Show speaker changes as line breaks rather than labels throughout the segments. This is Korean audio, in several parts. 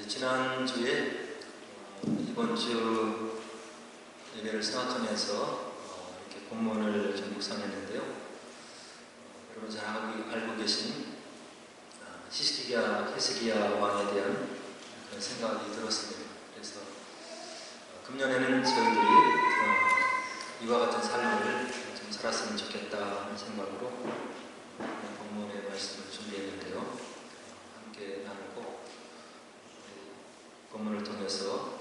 지난주에 이번 주 예배를 생각하면서 이렇게 본문을 좀 묵상했는데요. 여러분 잘 알고 계신 히스기야 왕에 대한 그런 생각이 들었습니다. 그래서 금년에는 저희들이 이와 같은 삶을 좀 살았으면 좋겠다 하는 생각으로 본문의 말씀을 준비했는데요. 함께 나누고 본문을 통해서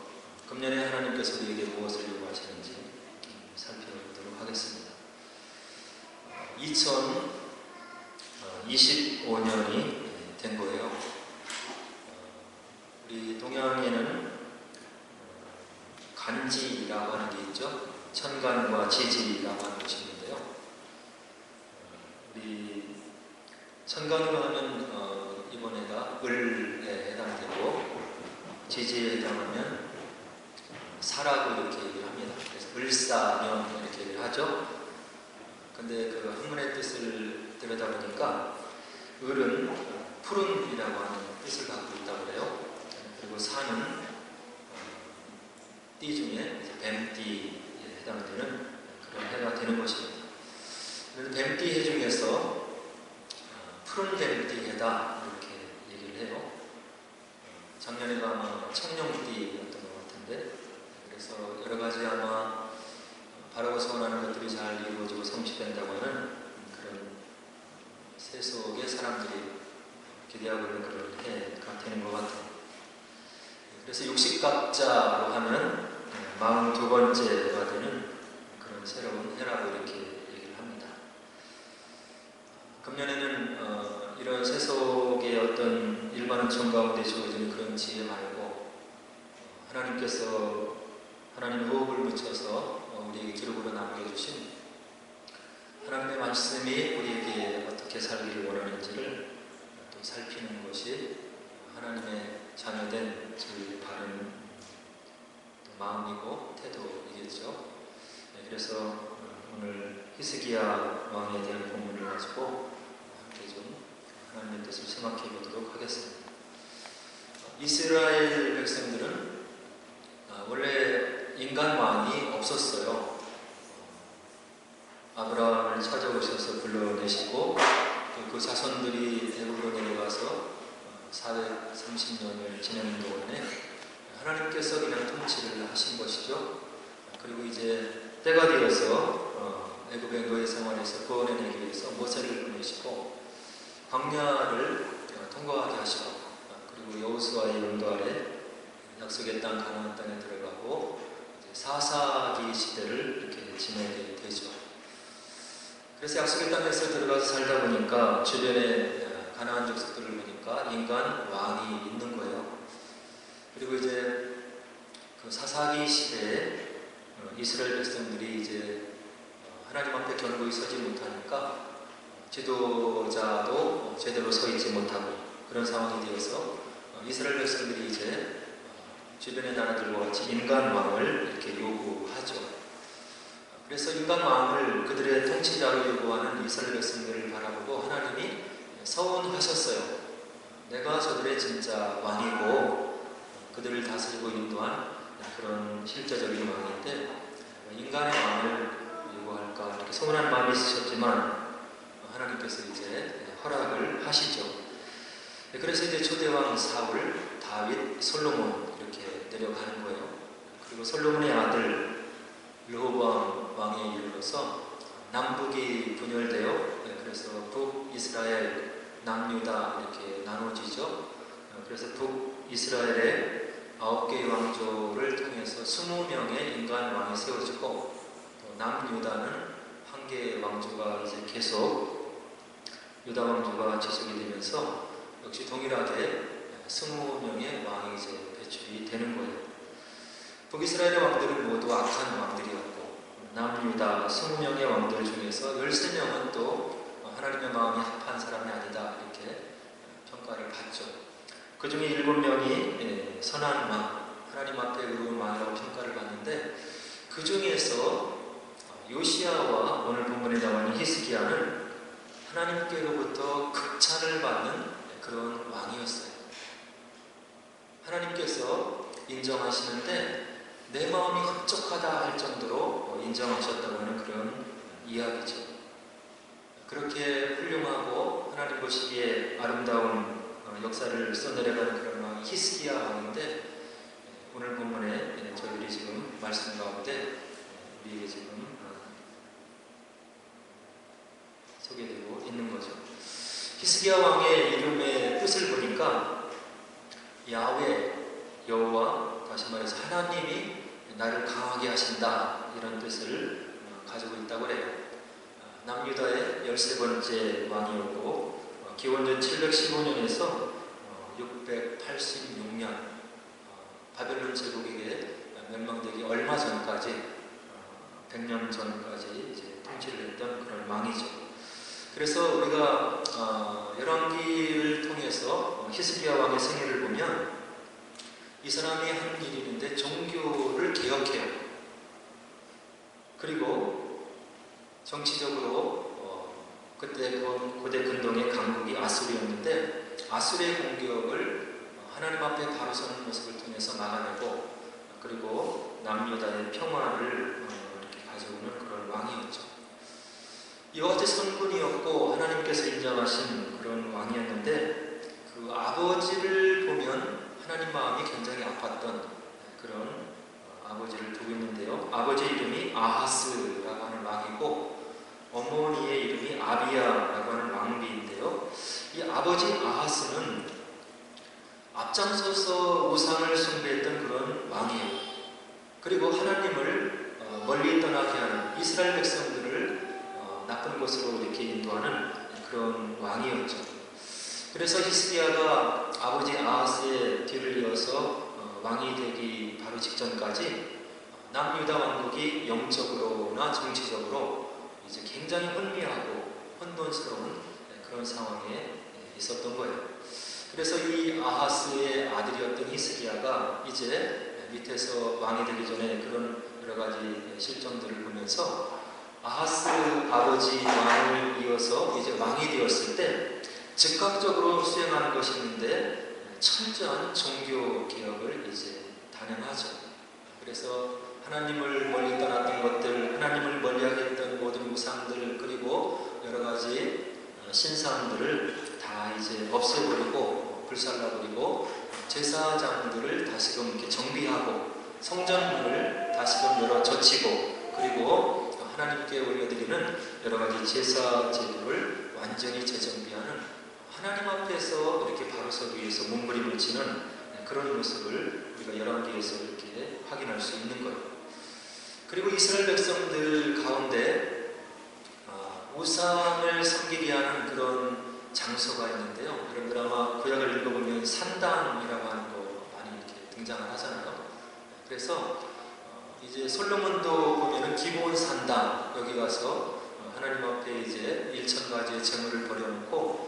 금년에 하나님께서 우리에게 무엇을 요구하시는지 살펴보도록 하겠습니다. 2025년이 된 거예요. 우리 동양에는 간지라고 하는 게 있죠. 천간과 지지라고 하는 것이 있는데요. 우리 천간으로 하면 이번에가 을에 해당되고 지지에 해당하면 사라고 이렇게 얘기를 합니다. 그래서 을사년 이렇게 얘기를 하죠. 근데 그 한문의 뜻을 들여다보니까 을은 푸른이라고 하는 뜻을 갖고 있다고 그래요. 그리고 사는 띠 중에 뱀띠에 해당되는 그런 해가 되는 것입니다. 그래서 뱀띠 해 중에서 푸른 뱀띠 해다 이렇게 얘기를 해요. 작년에가 아마 청룡띠였던 것 같은데, 그래서 여러 가지 아마 바라고 소원하는 것들이 잘 이루어지고 성취된다고 하는 그런 세속의 사람들이 기대하고 있는 그런 해가 되는 것 같아요. 그래서 육식갑자로 하면 42번째가 되는 그런 새로운 해라고 이렇게 얘기를 합니다. 금년에는 이런 세속의 어떤 일반은총 가운데 주어지는 그런 지혜 말고 하나님께서 하나님의 호흡을 묻혀서 우리에게 기록으로 남겨주신 하나님의 말씀이 우리에게 어떻게 살기를 원하는지를 또 살피는 것이 하나님의 자녀된 저희의 바른 마음이고 태도이겠죠. 그래서 오늘 히스기야 왕에 대한 본문을 가지고 함께 좀 하나님의 뜻을 생각해 보도록 하겠습니다. 이스라엘 백성들은 원래 인간 왕이 없었어요. 아브라함을 찾아오셔서 불러내시고 또 그 자손들이 애굽으로 내려가서 430년을 지내는 동안에 하나님께서 그냥 통치를 하신 것이죠. 그리고 이제 때가 되어서 애굽의 노예 생활에서 구원해내기 위해서 모세를 보내시고 광야를 통과하게 하시고 그리고 여호수아의 인도 아래 약속의 땅 가나안 땅에 들어가고 이제 사사기 시대를 이렇게 지내게 되죠. 그래서 약속의 땅에서 들어가서 살다 보니까 주변에 가나안 족속들을 보니까 인간 왕이 있는 거예요. 그리고 이제 그 사사기 시대에 이스라엘 백성들이 이제 하나님 앞에 견고히 서지 못하니까 지도자도 제대로 서 있지 못하고 그런 상황이 되어서 이스라엘 백성들이 이제 주변의 나라들과 같이 인간 왕을 이렇게 요구하죠. 그래서 인간 왕을 그들의 통치자로 요구하는 이스라엘 백성들을 바라보고 하나님이 서운하셨어요. 내가 저들의 진짜 왕이고 그들을 다스리고 인도한 그런 실제적인 왕인데 인간의 왕을 요구할까 이렇게 서운한 마음이 있으셨지만 하나님께서 이제 허락을 하시죠. 그래서 이제 초대왕 사울, 다윗, 솔로몬 이렇게 내려가는 거예요. 그리고 솔로몬의 아들 르호보암 왕에 이르러서 남북이 분열되어 그래서 북이스라엘, 남유다 이렇게 나눠지죠. 그래서 북이스라엘의 9개의 왕조를 통해서 20명의 인간 왕이 세워지고 또 남유다는 1개의 왕조가 이제 계속 유다 왕조가 지속이 되면서 역시 동일하게 20명의 왕이 이제 배출이 되는 거예요. 북이스라엘의 왕들은 모두 악한 왕들이었고 남유다 20명의 왕들 중에서 13명은 또 하나님의 마음이 합한 사람이 아니다 이렇게 평가를 받죠. 그 중에 7명이 선한 왕, 하나님 앞에 의로운 왕이라고 평가를 받는데 그 중에서 요시야와 오늘 본문에 나오는 히스기야는 하나님께로부터 극찬을 받는 그런 왕이었어요. 하나님께서 인정하시는데 내 마음이 흡족하다 할 정도로 인정하셨다고 하는 그런 이야기죠. 그렇게 훌륭하고 하나님 보시기에 아름다운 역사를 써내려가는 그런 왕이 히스기야 왕인데, 오늘 본문에 저희들이 지금 말씀 가운데 우리에게 지금 소개되고 있는 거죠. 히스기야 왕의 이름의 뜻을 보니까 야훼, 여호와, 다시 말해서 하나님이 나를 강하게 하신다, 이런 뜻을 가지고 있다고 해요. 남유다의 13번째 왕이었고 기원전 715년에서 686년 바벨론 제국에게 멸망되기 얼마 전까지 100년 전까지 이제 통치를 했던 그런 왕이죠. 그래서 우리가 열왕기를 통해서 히스기야 왕의 생애를 보면 이 사람이 한 일이 있는데 종교를 개혁해요. 그리고 정치적으로 그때 고대 근동의 강국이 아수르였는데 아수르의 공격을 하나님 앞에 바로 서는 모습을 통해서 막아내고, 그리고 남유다의 평화를 이렇게 가져오는 그런 왕이었죠. 이와 같이 선군이었고 하나님께서 인정하신 그런 왕이었는데, 그 아버지를 보면 하나님 마음이 굉장히 아팠던 그런 아버지를 두고 있는데요. 아버지 이름이 아하스라고 하는 왕이고 어머니의 이름이 아비야라고 하는 왕비인데요. 이 아버지 아하스는 앞장서서 우상을 숭배했던 그런 왕이에요. 그리고 하나님을 멀리 떠나게 하는 이스라엘 백성들을 나쁜 곳으로 이렇게 인도하는 그런 왕이었죠. 그래서 히스기야가 아버지 아하스의 뒤를 이어서 왕이 되기 바로 직전까지 남유다 왕국이 영적으로나 정치적으로 이제 굉장히 혼미하고 혼돈스러운 그런 상황에 있었던 거예요. 그래서 이 아하스의 아들이었던 히스기야가 이제 밑에서 왕이 되기 전에 그런 여러 가지 실정들을 보면서 아하스 아버지 왕을 이어서 이제 왕이 되었을 때 즉각적으로 수행하는 것이 있는데 철저한 종교 개혁을 이제 단행하죠. 그래서 하나님을 멀리 떠났던 것들, 하나님을 멀리하게 했던 모든 우상들, 그리고 여러 가지 신상들을 다 이제 없애버리고 불살라버리고 제사장들을 다시금 이렇게 정비하고 성전문을 다시금 열어 젖히고, 그리고 하나님께 올려드리는 여러 가지 제사 제도를 완전히 재정비하는, 하나님 앞에서 이렇게 바로 서기 위해서 몸부림을 치는 그런 모습을 우리가 열왕기에서 이렇게 확인할 수 있는 거예요. 그리고 이스라엘 백성들 가운데 우상을 섬기게 하는 그런 장소가 있는데요. 여러분들 아마 구약을 읽어보면 산당이라고 하는 거 많이 이렇게 등장을 하잖아요. 그래서 이제 솔로몬도 보면은 기브온 산당, 여기 가서 하나님 앞에 이제 1000가지의 제물을 버려놓고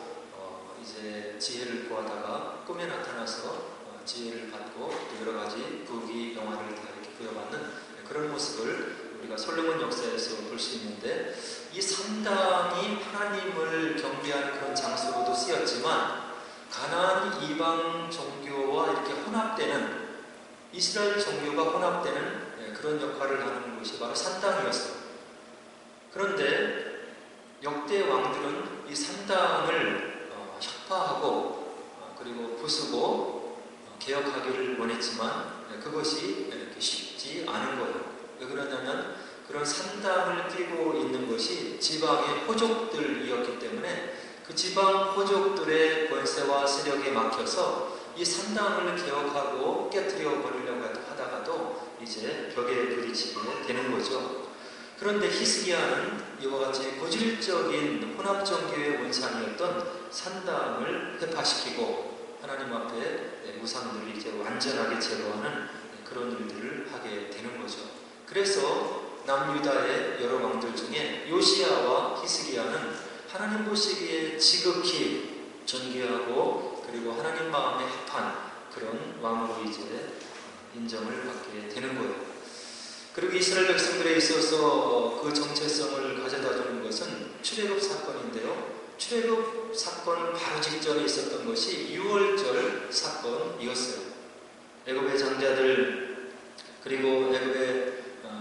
이제 지혜를 구하다가 꿈에 나타나서 지혜를 받고 또 여러 가지 부귀 영화를 다 이렇게 부여받는 그런 모습을 우리가 솔로몬 역사에서 볼 수 있는데, 이 산당이 하나님을 경배하는 그런 장소로도 쓰였지만 가나안 이방 종교와 이렇게 혼합되는, 이스라엘 종교가 혼합되는 그런 역할을 하는 곳이 바로 산당이었어요. 그런데 역대 왕들은 이 산당을 혁파하고 그리고 부수고 개혁하기를 원했지만 그것이 이렇게 쉽지 않은 거예요. 왜 그러냐면 그런 산당을 끼고 있는 것이 지방의 호족들이었기 때문에 그 지방 호족들의 권세와 세력에 막혀서 이 산당을 개혁하고 깨뜨려 버리려고 하다가도 이제 벽에 부딪히게 되는 거죠. 그런데 히스기야는 이와 같이 고질적인 혼합종교의 원산이었던 산당을 회파시키고 하나님 앞에 우상들을 이제 완전하게 제거하는 그런 일들을 하게 되는 거죠. 그래서 남유다의 여러 왕들 중에 요시야와 히스기야는 하나님 보시기에 지극히 존귀하고 그리고 하나님 마음에 합한 그런 왕으로 이제 인정을 받게 되는 거예요. 그리고 이스라엘 백성들에 있어서 그 정체성을 가져다 주는 것은 출애굽 사건인데요. 출애굽 사건 바로 직전에 있었던 것이 유월절 사건이었어요. 애굽의 장자들 그리고 애굽의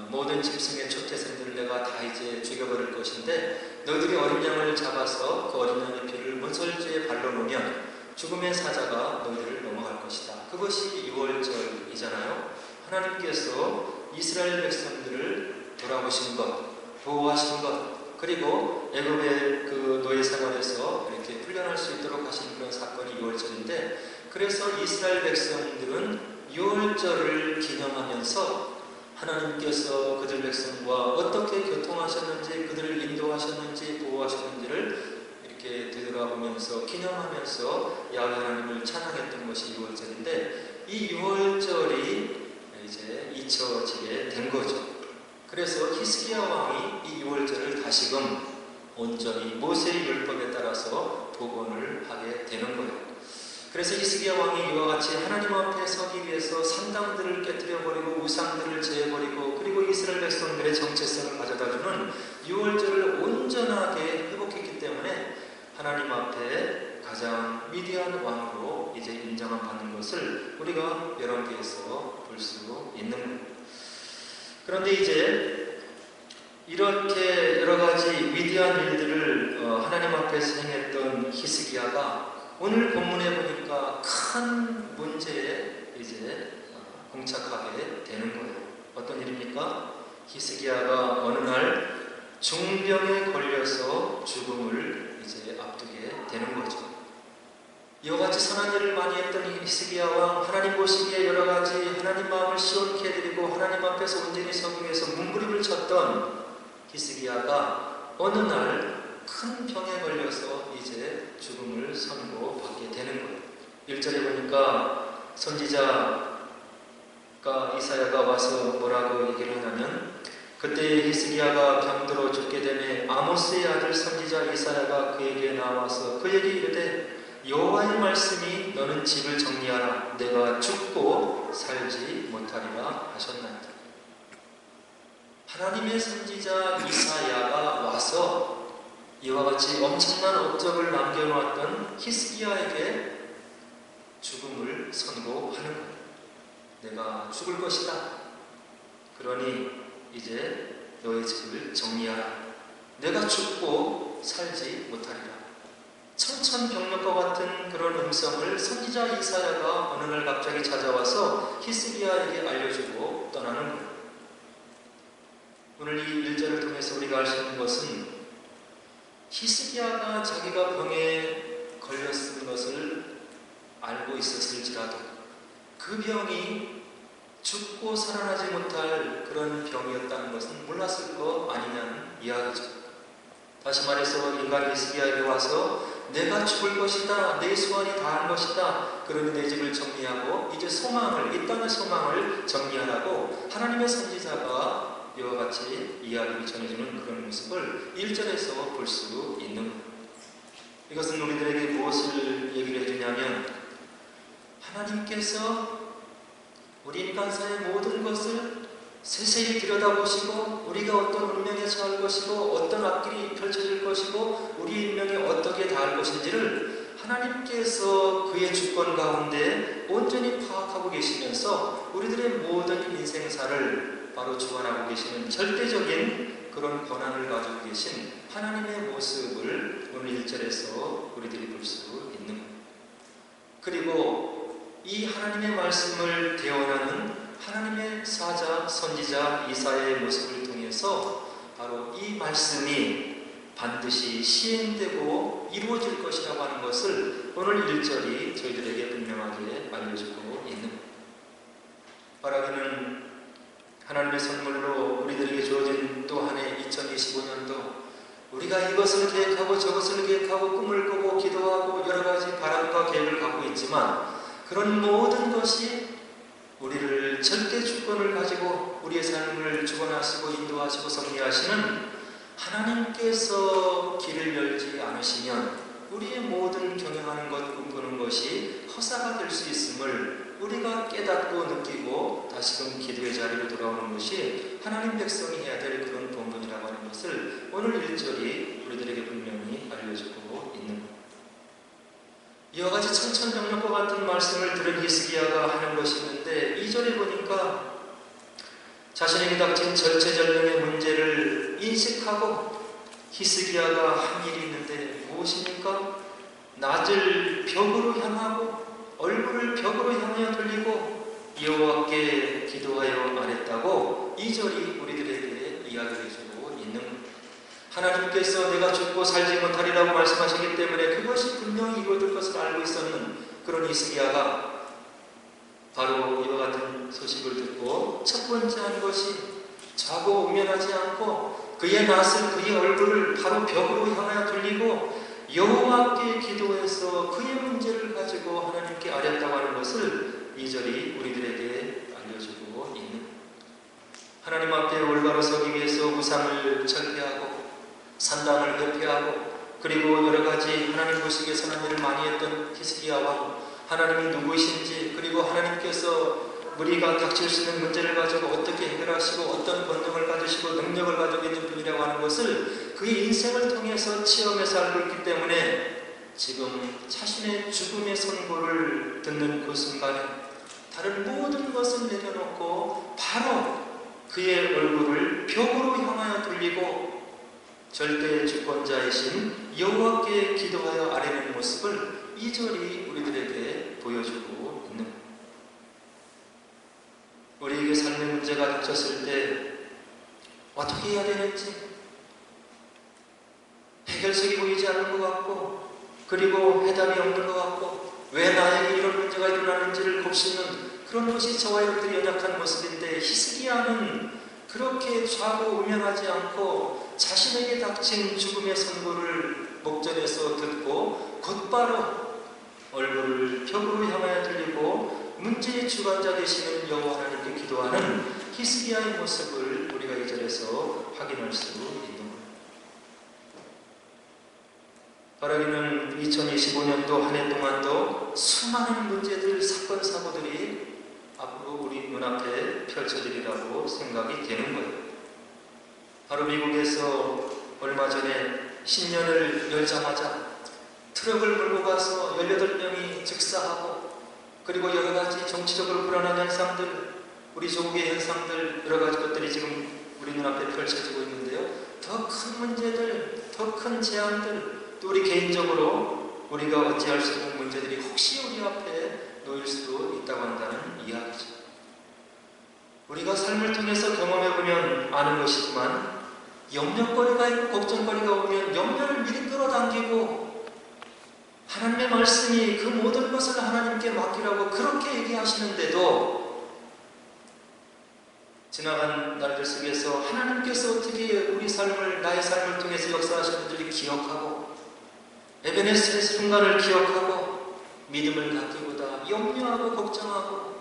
모든 짐승의 초태생들을 내가 다 이제 죽여버릴 것인데 너희들이 어린 양을 잡아서 그 어린 양의 피를 문설주에 발로 놓으면 죽음의 사자가 너희들을 넘어갈 것이다. 그것이 6월절이잖아요. 하나님께서 이스라엘 백성들을 돌아보신 것, 보호하신 것, 그리고 애굽의 그 노예 생활에서 이렇게 훈련할 수 있도록 하신 그런 사건이 6월절인데, 그래서 이스라엘 백성들은 6월절을 기념하면서 하나님께서 그들 백성과 어떻게 교통하셨는지, 그들을 인도하셨는지, 보호하셨는지를 이렇게 되돌아보면서 기념하면서 야훼 하나님을 찬양했던 것이 6월절인데, 이 6월절이 이제 잊혀지게 된 거죠. 그래서 히스기야 왕이 이 6월절을 다시금 온전히 모세의 율법에 따라서 복원을 하게 되는 거예요. 그래서 히스기야 왕이 이와 같이 하나님 앞에 서기 위해서 산당들을 깨뜨려버리고 우상들을 제해버리고 그리고 이스라엘 백성들의 정체성을 가져다주는 6월절을 온전하게 회복했기 때문에 하나님 앞에 가장 위대한 왕으로 이제 인정받는 것을 우리가 열왕기에서 볼 수 있는 겁니다. 그런데 이제 이렇게 여러 가지 위대한 일들을 하나님 앞에서 행했던 히스기야가 오늘 본문에 보니까 큰 문제에 이제 봉착하게 되는 거예요. 어떤 일입니까? 히스기야가 어느 날 중병에 걸려서 죽음을 이제 앞두게 되는 거죠. 이와 같이 선한 일을 많이 했던 히스기야 왕, 하나님 보시기에 여러 가지 하나님 마음을 시원케 해드리고 하나님 앞에서 온전히 서기 위해서 몸부림을 쳤던 히스기야가 어느 날 큰 병에 걸려서 이제 죽음을 선고받게 되는 거예요. 1절에 보니까 선지자가 이사야가 와서 뭐라고 얘기를 하냐면, 그때 히스기야가 병들어 죽게 되매 아모스의 아들 선지자 이사야가 그에게 나와서 그에게 이르되 여호와의 말씀이 너는 집을 정리하라, 내가 죽고 살지 못하리라 하셨나이다. 하나님의 선지자 이사야가 와서 이와 같이 엄청난 업적을 남겨놓았던 히스기야에게 죽음을 선고하는 거예요. 내가 죽을 것이다. 그러니 이제 너의 집을 정리하라. 내가 죽고 살지 못하리라. 천천병력과 같은 그런 음성을 선지자 이사야가 어느 날 갑자기 찾아와서 히스기야에게 알려주고 떠나는 거예요. 오늘 이 1절을 통해서 우리가 알 수 있는 것은 히스기야가 자기가 병에 걸렸을 것을 알고 있었을지라도 그 병이 죽고 살아나지 못할 그런 병이었다는 것은 몰랐을 거 아니냐는 이야기죠. 다시 말해서 인간 히스기야에게 와서 내가 죽을 것이다, 내 소원이 다한 것이다, 그러니 내 집을 정리하고 이제 소망을, 이 땅의 소망을 정리하라고 하나님의 선지자가 이와 같이 이야기를 전해주는 그런 모습을 1절에서 볼 수 있는 것. 이것은 우리들에게 무엇을 얘기를 해주냐면, 하나님께서 우리 인간사의 모든 것을 세세히 들여다보시고 우리가 어떤 운명에 처할 것이고 어떤 앞길이 펼쳐질 것이고 우리 운명에 어떻게 닿을 것인지를 하나님께서 그의 주권 가운데 온전히 파악하고 계시면서 우리들의 모든 인생사를 바로 주관하고 계시는 절대적인 그런 권한을 가지고 계신 하나님의 모습을 오늘 1절에서 우리들이 볼 수 있는 겁니다. 그리고 이 하나님의 말씀을 대언하는 하나님의 사자, 선지자 이사야의 모습을 통해서 바로 이 말씀이 반드시 시행되고 이루어질 것이라고 하는 것을 오늘 1절이 저희들에게 분명하게 알려주고 있는 겁니다. 바라기는 하나님의 선물로 우리들에게 주어진 또 한 해 2025년도 우리가 이것을 계획하고 저것을 계획하고 꿈을 꾸고 기도하고 여러 가지 바람과 계획을 갖고 있지만 그런 모든 것이 우리를 절대 주권을 가지고 우리의 삶을 주관하시고 인도하시고 섭리하시는 하나님께서 길을 열지 않으시면 우리의 모든 경영하는 것, 꿈꾸는 것이 허사가 될 수 있음을 우리가 깨닫고 느끼고 다시금 기도의 자리로 돌아오는 것이 하나님 백성이 해야 될 그런 본분이라고 하는 것을 오늘 1절이 우리들에게 분명히 알려주고 있는 것. 이와 같이 천천명령과 같은 말씀을 들은 히스기야가 하는 것이 있는데 2절에 보니까 자신에게 닥친 절체절명의 문제를 인식하고 히스기야가 한 일이 있는데 무엇입니까? 낯을 벽으로 향하고 얼굴을 벽으로 향하여 돌리고 여호와께 기도하여 아랬다고 2절이 우리들에게 이야기해주고 있는 겁니다. 하나님께서 내가 죽고 살지 못하리라고 말씀하시기 때문에 그것이 분명히 이루어질 것을 알고 있었는 그런 히스기야가 바로 이와 같은 소식을 듣고 첫 번째 한 것이 자고 우면하지 않고 그의 낯을 그의 얼굴을 바로 벽으로 향하여 돌리고 여호와께 기도해서 그의 문제를 가지고 하나님께 아렸다고 하는 것을 2절이 우리들에게 알려주고 있는, 하나님 앞에 올바로 서기 위해서 우상을 절폐하고 산당을 회폐하고 그리고 여러가지 하나님 보시기에 선한 일을 많이 했던 히스기야 왕, 하나님이 누구이신지 그리고 하나님께서 우리가 닥칠 수 있는 문제를 가지고 어떻게 해결하시고 어떤 권능을 가지시고 능력을 가지고 있는 분이라고 하는 것을 그의 인생을 통해서 체험해서 알고 있기 때문에 지금 자신의 죽음의 선고를 듣는 그 순간에 다른 모든 것을 내려놓고 바로 그의 얼굴을 벽으로 향하여 돌리고 절대 주권자이신 여호와께 기도하여 아뢰는 모습을 2절이 우리들에게 보여주고 있는, 우리에게 삶의 문제가 닥쳤을 때 어떻게 해야 되는지 해결책이 보이지 않는 것 같고 그리고 해답이 없는 것 같고 왜 나에게 이런 문제가 일어나는지를 곱씹는 그런 것이 저와 여러분들의 연약한 모습인데 히스기야는 그렇게 좌고 우면하지 않고 자신에게 닥친 죽음의 선고를 목전에서 듣고 곧바로 얼굴을 벽으로 향하여 돌리고 문제의 주관자 되시는 여호와 하나님께 기도하는 히스기야의 모습을 우리가 이 절에서 확인할 수 있는 겁니다. 바라기는 2025년도 한 해 동안도 수많은 문제들, 사건, 사고들이 앞으로 우리 눈앞에 펼쳐지리라고 생각이 되는 거예요. 바로 미국에서 얼마 전에 신년을 열자마자 트럭을 몰고 가서 18명이 즉사하고 그리고 여러가지 정치적으로 불안한 현상들, 우리 조국의 현상들, 여러가지 것들이 지금 우리 눈앞에 펼쳐지고 있는데요. 더 큰 문제들, 더 큰 재앙들, 또 우리 개인적으로 우리가 어찌할 수 없는 문제들이 혹시 우리 앞에 놓일 수도 있다고 한다는 이야기죠. 우리가 삶을 통해서 경험해보면 아는 것이지만 염려거리가 있고 걱정거리가 오면 염려를 미리 끌어당기고 하나님의 말씀이 그 모든 것을 하나님께 맡기라고 그렇게 얘기하시는데도 지나간 날들 속에서 하나님께서 어떻게 우리 삶을, 나의 삶을 통해서 역사하시는지를 기억하고 에베네스의 순간을 기억하고 믿음을 갖기보다 염려하고 걱정하고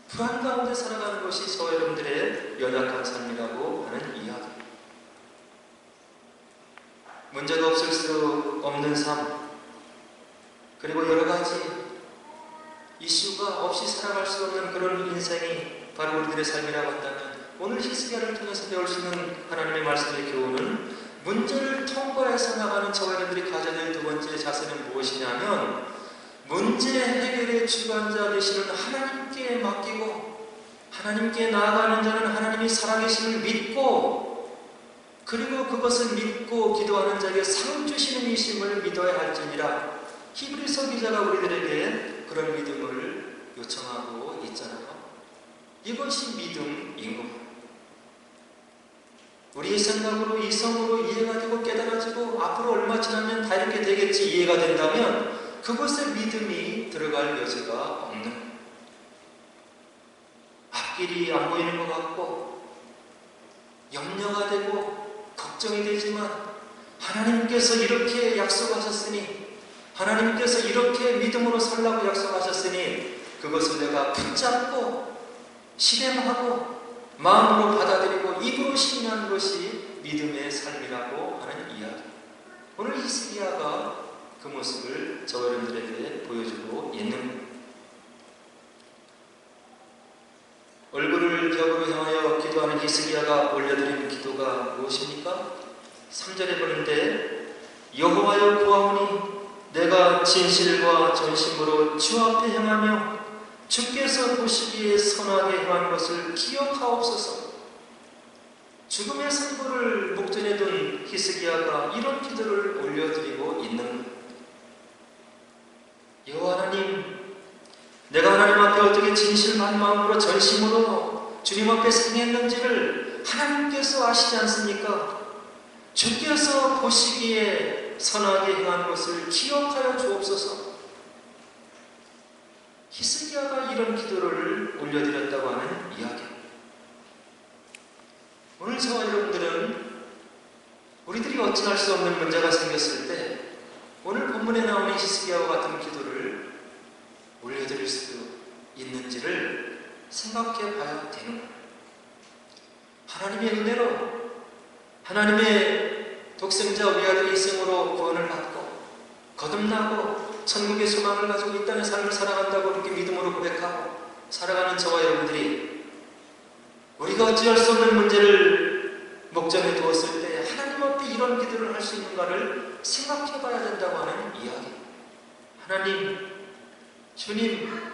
불안 가운데 살아가는 것이 저와 여러분들의 연약한 삶이라고 하는 이야기. 문제가 없을 수 없는 삶, 그리고 여러가지 이슈가 없이 살아갈 수 없는 그런 인생이 바로 우리들의 삶이라고 한다면 오늘 히스기야를 통해서 배울 수 있는 하나님의 말씀의 교훈은 문제를 통과해서 나가는 저와 여러분들이 가져야 될 두 번째 자세는 무엇이냐면 문제 해결의 주관자 되시는 하나님께 맡기고 하나님께 나아가는 자는 하나님이 살아계심을 믿고 그리고 그것을 믿고 기도하는 자에게 상 주시는 이심을 믿어야 할지니라. 히브리서 기자가 우리들에게 그런 믿음을 요청하고 있잖아요. 이것이 믿음인 겁니다. 우리의 생각으로 이성으로 이해가 되고 깨달아지고 앞으로 얼마 지나면 다 이렇게 되겠지 이해가 된다면 그것에 믿음이 들어갈 여지가 없는 거예요. 앞길이 안 보이는 것 같고 염려가 되고 걱정이 되지만 하나님께서 이렇게 약속하셨으니 하나님께서 이렇게 믿음으로 살라고 약속하셨으니 그것을 내가 붙잡고 실행하고 마음으로 받아들이고 입으로 신뢰하는 것이 믿음의 삶이라고 하는 이야기. 오늘 히스기야가 그 모습을 저 여러분들에게 보여주고 있는 겁니다. 얼굴을 벽으로 향하여 기도하는 히스기야가 올려드리는 기도가 무엇입니까? 3절에 보는데 여호와여 구하오니 내가 진실과 전심으로 주 앞에 행하며 주께서 보시기에 선하게 행한 것을 기억하옵소서. 죽음의 선고를 목전에 둔 히스기야가 이런 기도를 올려드리고 있는 것. 여호와 하나님, 내가 하나님 앞에 어떻게 진실한 마음으로 전심으로 주님 앞에 행했는지를 하나님께서 아시지 않습니까? 주께서 보시기에 선하게 행한 것을 기억하여 주옵소서. 히스기야가 이런 기도를 올려드렸다고 하는 이야기. 오늘 저와 여러분들은 우리들이 어찌할 수 없는 문제가 생겼을 때 오늘 본문에 나오는 히스기야와 같은 기도를 올려드릴 수 있는지를 생각해 봐야 되는 거예요. 하나님의 은혜로 하나님의 독생자 우리 아들의 희생으로 구원을 받고 거듭나고 천국의 소망을 가지고 이 땅의 삶을 살아간다고 이렇게 믿음으로 고백하고 살아가는 저와 여러분들이 우리가 어찌할 수 없는 문제를 목전에 두었을 때 하나님 앞에 이런 기도를 할 수 있는가를 생각해 봐야 된다고 하는 이야기. 하나님, 주님,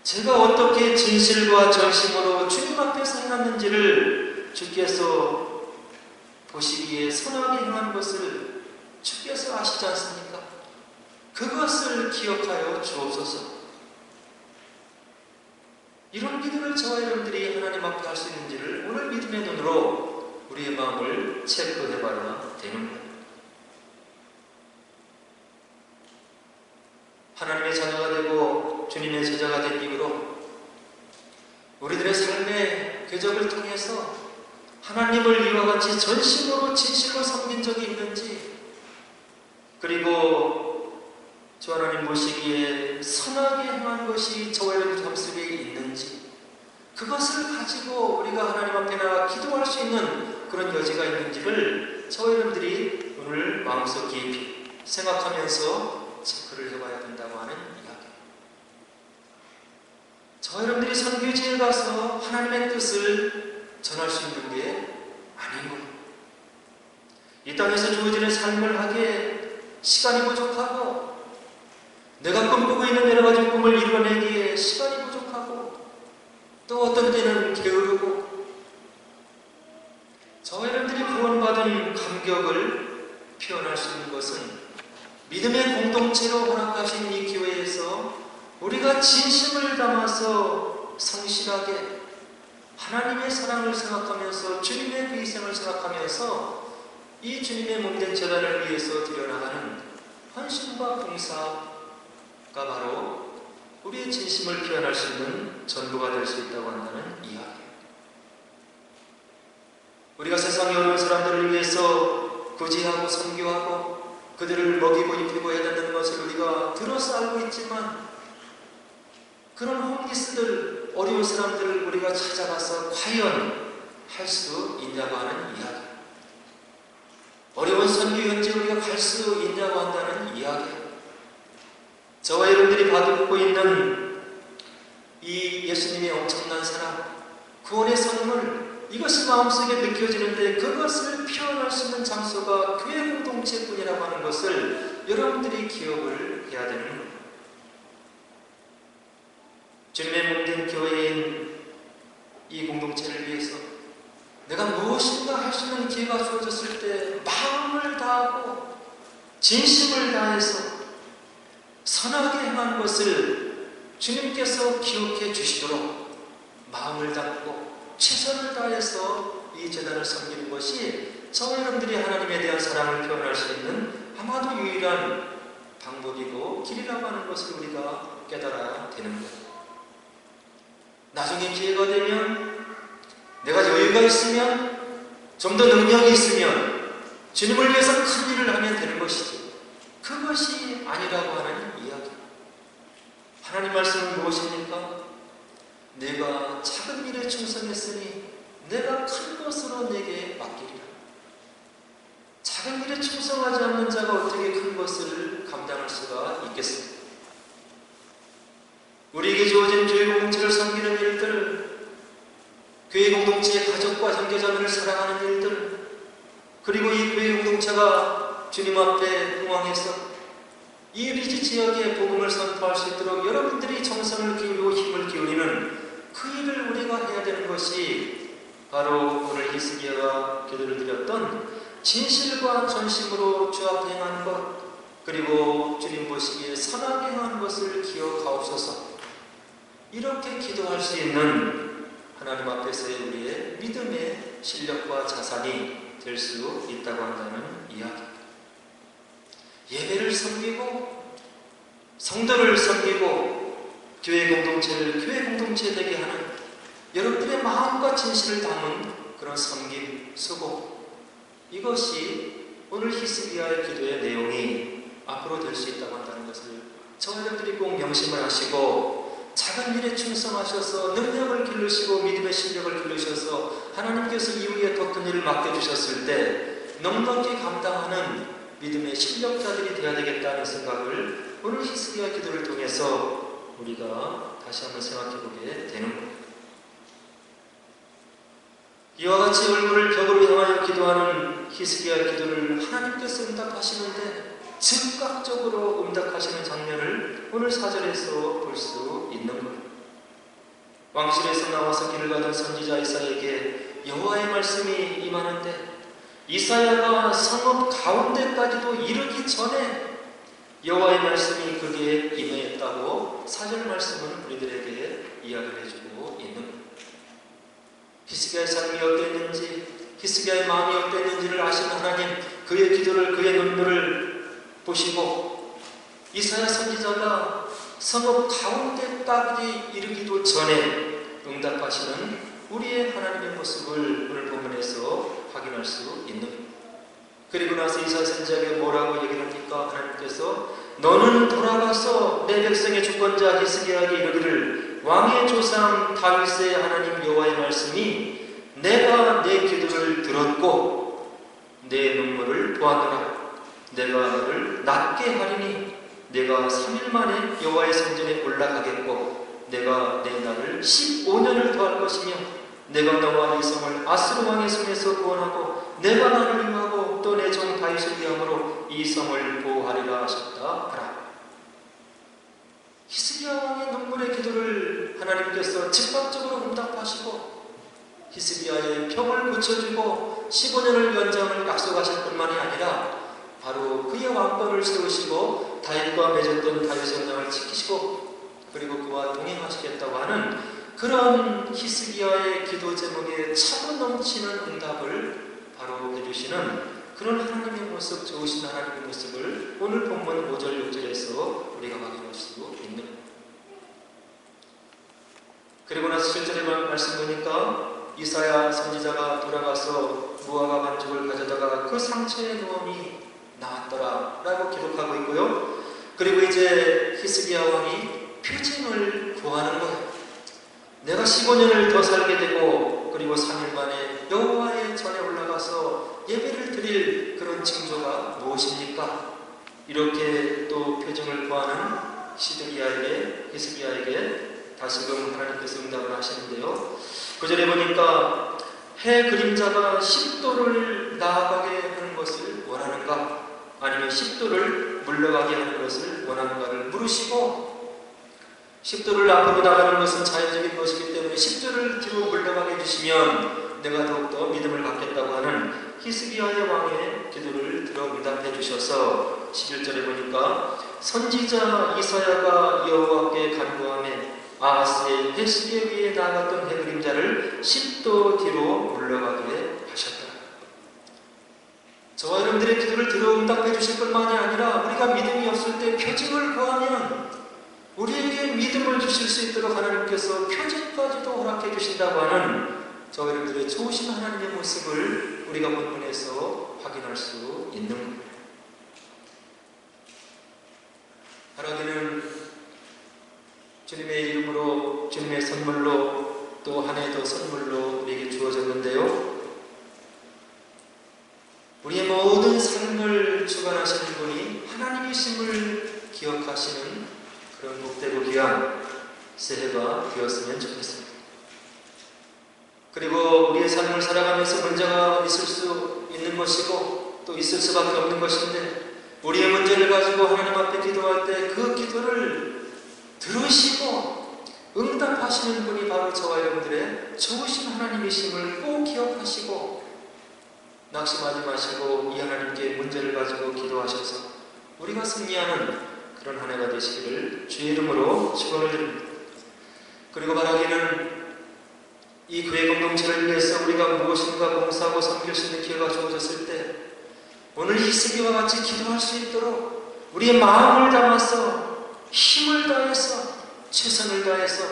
제가 어떻게 진실과 전심으로 주님 앞에서 행했는지를 주께서 보시기에 선하게 행한 것을 주께서 아시지 않습니까? 그것을 기억하여 주옵소서. 이런 기도를 저와 여러분들이 하나님 앞에 할 수 있는지를 오늘 믿음의 눈으로 우리의 마음을 체크해봐야 되는 거예요. 하나님의 자녀가 되고 주님의 제자가 된 이후로 우리들의 삶의 궤적을 통해서 하나님을 이와 같이 전심으로 진실로 섬긴 적이 있는지, 그리고 주 하나님 보시기에 선하게 행한 것이 저와 여러분 삶 속에 있는지, 그것을 가지고 우리가 하나님 앞에 나가 기도할 수 있는 그런 여지가 있는지를 저와 여러분들이 오늘 마음속 깊이 생각하면서 체크를 해봐야 된다고 하는 이야기. 저와 여러분들이 선교지에 가서 하나님의 뜻을 전할 수 있는 게 아닌 거예요. 이 땅에서 주어지는 삶을 하기에 시간이 부족하고 내가 꿈꾸고 있는 여러 가지 꿈을 이루어내기에 시간이 부족하고 또 어떤 때는 게으르고 저와 여러분들이 구원받은 감격을 표현할 수 있는 것은 믿음의 공동체로 허락하신 이 교회에서 우리가 진심을 담아서 성실하게 하나님의 사랑을 생각하면서 주님의 그 희생을 생각하면서 이 주님의 몸된 재단을 위해서 드려나가는 헌신과 봉사가 바로 우리의 진심을 표현할 수 있는 전부가 될 수 있다고 한다는 이야기. 우리가 세상에 어려운 사람들을 위해서 구제하고 선교하고 그들을 먹이고 입히고 해야 된다는 것을 우리가 들어서 알고 있지만, 그런 홈리스들, 어려운 사람들을 우리가 찾아가서 과연 할 수 있냐고 하는 이야기. 어려운 선교 현지에 우리가 갈 수 있냐고 한다는 이야기. 저와 여러분들이 받고 있는 이 예수님의 엄청난 사랑, 구원의 선물, 이것이 마음속에 느껴지는데 그것을 표현할 수 있는 장소가 교회 공동체뿐이라고 하는 것을 여러분들이 기억을 해야 되는 겁니다. 주님의 몸된 교회인 이 공동체를 위해서 내가 무엇인가 할 수 있는 기회가 주어졌을 때 마음을 다하고 진심을 다해서 선하게 행한 것을 주님께서 기억해 주시도록 마음을 담고 최선을 다해서 이 제단을 섬기는 것이 저와 여러분들이 하나님에 대한 사랑을 표현할 수 있는 아마도 유일한 방법이고 길이라고 하는 것을 우리가 깨달아야 되는 거예요. 나중에 기회가 되면, 내가 여유가 있으면, 좀 더 능력이 있으면 주님을 위해서 큰 일을 하면 되는 것이지, 그것이 아니라고 하는 이야기. 하나님 말씀은 무엇입니까? 내가 작은 일에 충성했으니 내가 큰 것으로 내게 맡기리라. 작은 일에 충성하지 않는 자가 어떻게 큰 것을 감당할 수가 있겠습니까? 우리에게 주어진 교회 공동체를 섬기는 일들, 교회 공동체의 가족과 형제자매를 사랑하는 일들, 그리고 이 교회 공동체가 주님 앞에 흥황해서 이 리지 지역에 복음을 선포할 수 있도록 여러분들이 정성을 기울이고 힘을 기울이는 그 일을 우리가 해야 되는 것이 바로 오늘 히스기야가 기도를 드렸던 진실과 전심으로 주 앞에 행하는 것, 그리고 주님 보시기에 선하게 행하는 것을 기억하옵소서. 이렇게 기도할 수 있는 하나님 앞에서의 우리의 믿음의 실력과 자산이 될 수 있다고 한다는 이야기입니다. 예배를 섬기고 성도를 섬기고 교회 공동체를 교회 공동체 되게 하는 여러분들의 마음과 진실을 담은 그런 섬김, 수고, 이것이 오늘 히스기야의 기도의 내용이 앞으로 될 수 있다고 한다는 것을 저와 여러분들이 꼭 명심을 하시고 작은 일에 충성하셔서 능력을 기르시고 믿음의 실력을 기르셔서 하나님께서 이후에 더 큰 일을 맡겨주셨을 때 넉넉히 감당하는 믿음의 실력자들이 되어야 되겠다는 생각을 오늘 히스기야 기도를 통해서 우리가 다시 한번 생각해 보게 되는 겁니다. 이와 같이 얼굴을 벽으로 향하여 기도하는 히스기야 기도를 하나님께서 응답하시는데 즉각적으로 응답하시는 장면을 오늘 4절에서 볼 수 있는 거예요. 왕실에서 나와서 길을 가던 선지자 이사야에게 여호와의 말씀이 임하는데 이사야가 성읍 가운데까지도 이르기 전에 여호와의 말씀이 그에게 임했다고 4절 말씀은 우리들에게 이야기를 해주고 있는 거예요. 히스기야의 삶이 어땠는지, 히스기야의 마음이 어땠는지를 아시는 하나님, 그의 기도를, 그의 눈물을 보시고 이사야 선지자가 성읍 가운데까지 이르기도 전에 응답하시는 우리의 하나님의 모습을 오늘 본문에서 확인할 수 있는 겁니다. 그리고 나서 이사야 선지자에게 뭐라고 얘기를 합니까? 하나님께서 너는 돌아가서 내 백성의 주권자 히스기야에게 이르기를 왕의 조상 다윗의 하나님 여호와의 말씀이 내가 내 기도를 들었고 내 눈물을 보았노라. 내가 너를 낫게 하리니 내가 3일 만에 여호와의 성전에 올라가겠고 내가 내 날을 15년을 더할 것이며 내가 너와 네 성을 아스루 왕의 손에서 구원하고 내가 나를 위하고 또 내 종 다윗을 위함으로 이 성을 보호하리라 하셨다 하라. 히스기야 왕의 눈물의 기도를 하나님께서 즉각적으로 응답하시고 히스기야의 벽을 고쳐주고 15년을 연장을 약속하실 뿐만이 아니라 바로 그의 왕권을 세우시고 다윗과 맺었던 다윗의 언약을 지키시고 그리고 그와 동행하시겠다고 하는 그런 히스기야의 기도 제목에 차고 넘치는 응답을 바로 해주시는 그런 하나님의 모습, 좋으신 하나님의 모습을 오늘 본문 5절, 6절에서 우리가 확인할 수 있는 겁니다. 그리고 나서 7절에 말씀 보니까 이사야 선지자가 돌아가서 무화과 반죽을 가져다가 그 상처에 누움이 나았더라 라고 기록하고 있고요. 그리고 이제 히스기야 왕이 표징을 구하는 거예요. 내가 15년을 더 살게 되고 그리고 3일 만에 여호와의 전에 올라가서 예배를 드릴 그런 징조가 무엇입니까? 이렇게 또 표징을 구하는 히스기야에게 다시금 하나님께서 응답을 하시는데요. 9절에 보니까 해 그림자가 10도를 나아가게 하는 것을 원하는가? 아니면 10도를 물러가게 하는 것을 원하는가를 물으시고 10도를 앞으로 나가는 것은 자연적인 것이기 때문에 10도를 뒤로 물러가게 해주시면 내가 더욱더 믿음을 갖겠다고 하는 히스기야의 왕의 기도를 들어 응답해 주셔서 11절에 보니까 선지자 이사야가 여호와께 간구하며 아하스의 해시계 위에 나갔던 해 그림자를 10도 뒤로 물러가게 하셨다. 저와 여러분들의 기도를 들어 응답해 주실 뿐만이 아니라 우리가 믿음이 없을 때 표징을 구하면 우리에게 믿음을 주실 수 있도록 하나님께서 표징까지도 허락해 주신다고 하는 저와 여러분들의 좋으신 하나님의 모습을 우리가 본문에서 확인할 수 있는 겁니다. 바라기는 주님의 이름으로 주님의 선물로 또 한 해 더 선물로 우리에게 주어졌는데요. 우리의 모든 삶을 주관하시는 분이 하나님이심을 기억하시는 그런 복되고 귀한 새해가 되었으면 좋겠습니다. 그리고 우리의 삶을 살아가면서 문제가 있을 수 있는 것이고 또 있을 수밖에 없는 것인데 우리의 문제를 가지고 하나님 앞에 기도할 때 그 기도를 들으시고 응답하시는 분이 바로 저와 여러분들의 좋으신 하나님이심을 꼭 기억하시고 낙심하지 마시고 이 하나님께 문제를 가지고 기도하셔서 우리가 승리하는 그런 한 해가 되시기를 주의 이름으로 축원을 드립니다. 그리고 바라기는 이 교회 공동체를 위해서 우리가 무엇인가 봉사하고 섬길 수 있는 기회가 주어졌을 때 오늘 히스기와 같이 기도할 수 있도록 우리의 마음을 담아서 힘을 다해서 최선을 다해서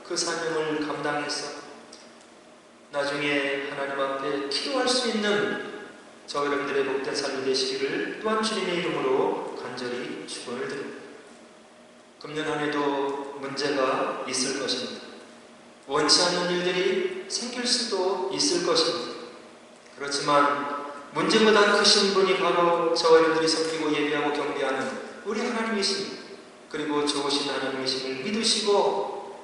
그 사명을 감당해서 나중에 하나님 앞에 기도할 수 있는 저 여러분들의 복된 삶이 되시기를 또한 주님의 이름으로 간절히 축원을 드립니다. 금년 한 해도 문제가 있을 것입니다. 원치 않는 일들이 생길 수도 있을 것입니다. 그렇지만 문제보다 크신 분이 바로 저와 여러분들이 섬기고 예배하고 경배하는 우리 하나님이십니다. 그리고 좋으신 하나님이심을 믿으시고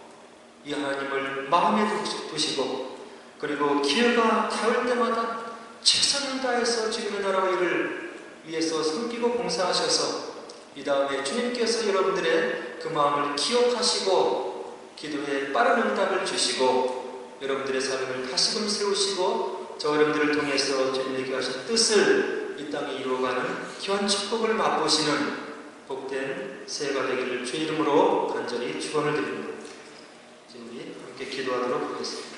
이 하나님을 마음에 두시고 그리고 기회가 닿을 때마다 최선을 다해서 주님의 나라와 일을 위해서 섬기고 봉사하셔서 이 다음에 주님께서 여러분들의 그 마음을 기억하시고 기도에 빠른 응답을 주시고 여러분들의 삶을 다시금 세우시고 저 여러분들을 통해서 주님에게 하신 뜻을 이 땅에 이루어가는 귀한 축복을 맛보시는 복된 새해가 되기를 주의 이름으로 간절히 축원을 드립니다. 이제 우리 함께 기도하도록 하겠습니다.